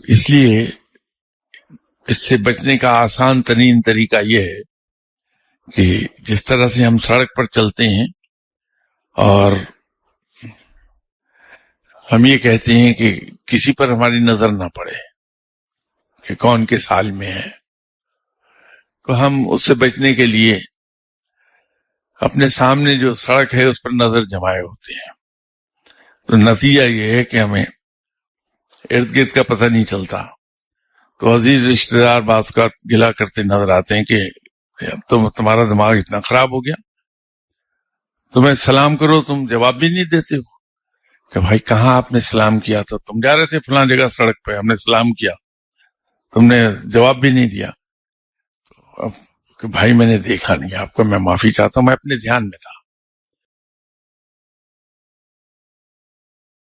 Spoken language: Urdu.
اس لیے اس سے بچنے کا آسان ترین طریقہ یہ ہے کہ جس طرح سے ہم سڑک پر چلتے ہیں اور ہم یہ کہتے ہیں کہ کسی پر ہماری نظر نہ پڑے کہ کون کس حال میں ہے، تو ہم اس سے بچنے کے لیے اپنے سامنے جو سڑک ہے اس پر نظر جمائے ہوتے ہیں. تو نتیجہ یہ ہے کہ ہمیں ارد گرد کا پتہ نہیں چلتا. تو عزیز رشتہ دار بعض کا گلا کرتے نظر آتے ہیں کہ تمہارا دماغ اتنا خراب ہو گیا، تمہیں سلام کرو تم جواب بھی نہیں دیتے ہو. کہ بھائی کہاں آپ نے سلام کیا تھا؟ تم جا رہے تھے فلاں جگہ سڑک پہ، ہم نے سلام کیا، تم نے جواب بھی نہیں دیا. اب کہ بھائی میں نے دیکھا نہیں آپ کو، میں معافی چاہتا ہوں، میں اپنے دھیان میں تھا.